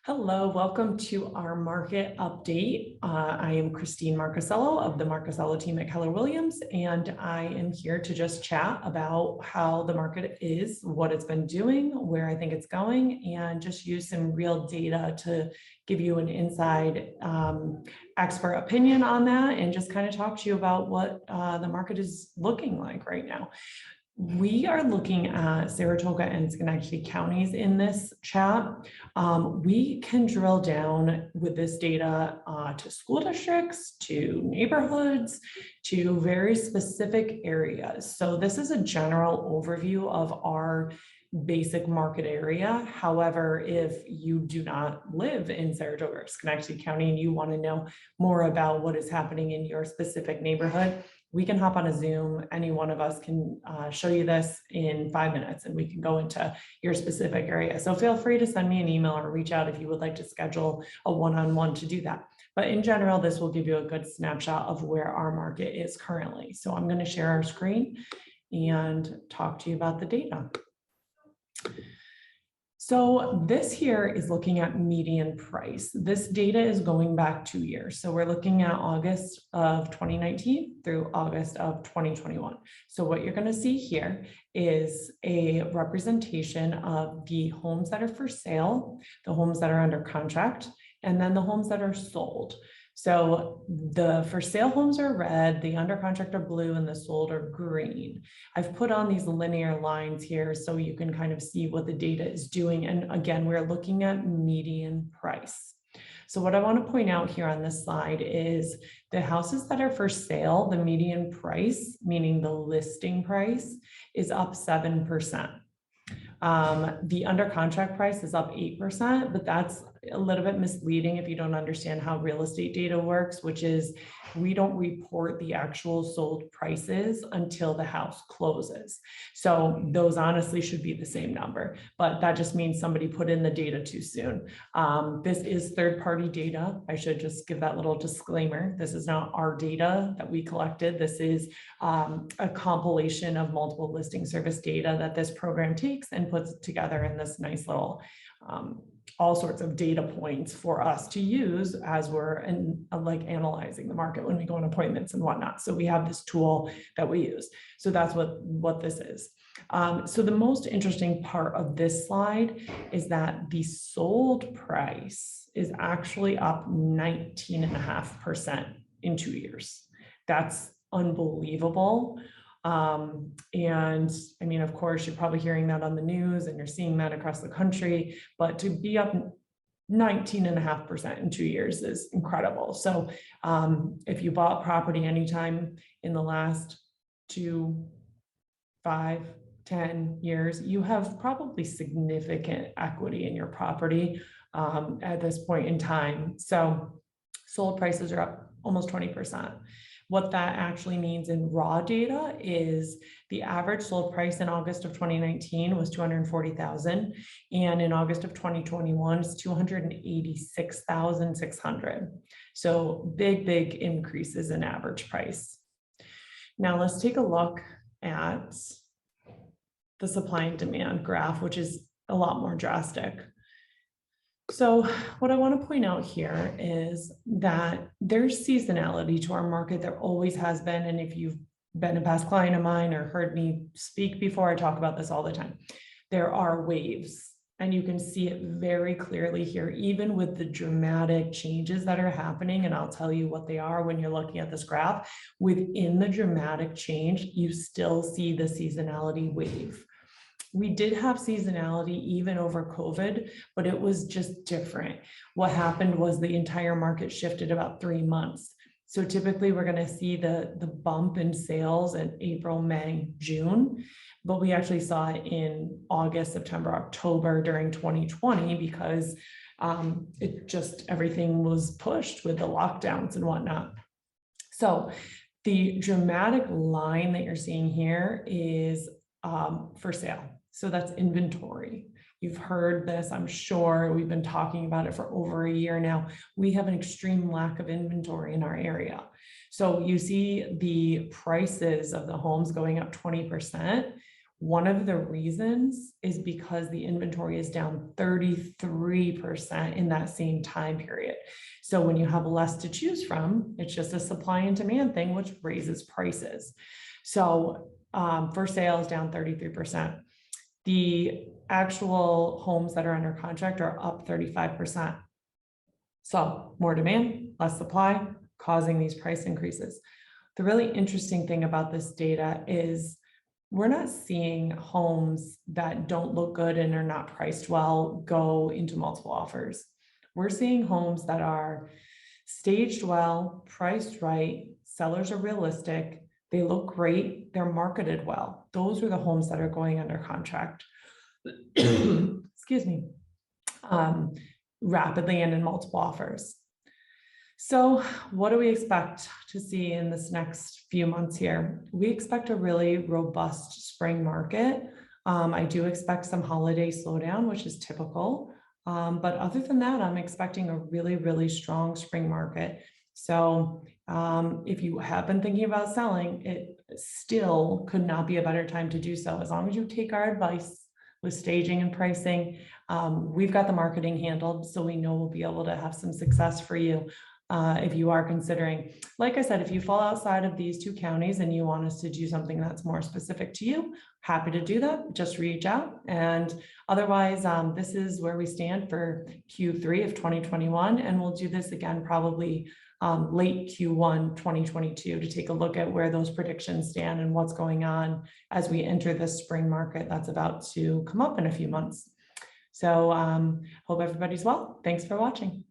Hello, welcome to our market update. I am Christine Marcasello of the Marcasello team at Keller Williams, and I am here to just chat about how the market is, what it's been doing, where I think it's going, and just use some real data to give you an inside expert opinion on that and just kind of talk to you about what the market is looking like right now. We are looking at Saratoga and Schenectady counties in this chat. We can drill down with this data to school districts, to neighborhoods, to very specific areas. So this is a general overview of our basic market area. However, if you do not live in Saratoga or Schenectady County and you want to know more about what is happening in your specific neighborhood, we can hop on a Zoom. Any one of us can show you this in 5 minutes and we can go into your specific area. So feel free to send me an email or reach out if you would like to schedule a one-on-one to do that. But in general, this will give you a good snapshot of where our market is currently. So I'm going to share our screen and talk to you about the data. So this here is looking at median price. This data is going back 2 years. So we're looking at August of 2019 through August of 2021. So what you're going to see here is a representation of the homes that are for sale, the homes that are under contract, and then the homes that are sold. So the for sale homes are red, the under contract are blue, and the sold are green. I've put on these linear lines here so you can kind of see what the data is doing. And again, we're looking at median price. So what I want to point out here on this slide is the houses that are for sale, the median price, meaning the listing price, is up 7%. The under contract price is up 8%, but that's a little bit misleading if you don't understand how real estate data works, which is we don't report the actual sold prices until the house closes. So those honestly should be the same number, but that just means somebody put in the data too soon. This is third-party data. I should just give that little disclaimer. This is not our data that we collected. This is a compilation of multiple listing service data that this program takes and puts together in this nice little all sorts of data points for us to use as we're analyzing the market when we go on appointments and whatnot. So we have this tool that we use. So that's what this is. So the most interesting part of this slide is that the sold price is actually up 19.5% in 2 years. That's unbelievable. And I mean, of course, you're probably hearing that on the news and you're seeing that across the country, but to be up 19.5% in 2 years is incredible. So if you bought property anytime in the last 2, 5, 10 years, you have probably significant equity in your property at this point in time. So sold prices are up almost 20%. What that actually means in raw data is the average sold price in August of 2019 was $240,000, and in August of 2021 is $286,600. So big increases in average price. Now let's take a look at the supply and demand graph, which is a lot more drastic. So what I want to point out here is that there's seasonality to our market. There always has been. And if you've been a past client of mine or heard me speak before, I talk about this all the time. There are waves, and you can see it very clearly here, even with the dramatic changes that are happening. And I'll tell you what they are when you're looking at this graph. Within the dramatic change, you still see the seasonality wave. We did have seasonality even over COVID, but it was just different. What happened was the entire market shifted about 3 months. So typically we're going to see the bump in sales in April, May, June, but we actually saw it in August, September, October during 2020 because everything was pushed with the lockdowns and whatnot. So the dramatic line that you're seeing here is for sale. So that's inventory. You've heard this, I'm sure. We've been talking about it for over a year now. We have an extreme lack of inventory in our area. So you see the prices of the homes going up 20%. One of the reasons is because the inventory is down 33% in that same time period. So when you have less to choose from, it's just a supply and demand thing, which raises prices. So for sales down 33%. The actual homes that are under contract are up 35%. So more demand, less supply, causing these price increases. The really interesting thing about this data is we're not seeing homes that don't look good and are not priced well go into multiple offers. We're seeing homes that are staged well, priced right, sellers are realistic, they look great, they're marketed well. Those are the homes that are going under contract. Excuse me. Rapidly and in multiple offers. So what do we expect to see in this next few months here? We expect a really robust spring market. I do expect some holiday slowdown, which is typical. But other than that, I'm expecting a really, really strong spring market. So if you have been thinking about selling, it still could not be a better time to do so. As long as you take our advice with staging and pricing, we've got the marketing handled, so we know we'll be able to have some success for you if you are considering. Like I said, if you fall outside of these two counties and you want us to do something that's more specific to you, happy to do that. Just reach out. And otherwise, this is where we stand for Q3 of 2021, and we'll do this again probably late Q1 2022 to take a look at where those predictions stand and what's going on as we enter the spring market that's about to come up in a few months. So hope everybody's well. Thanks for watching.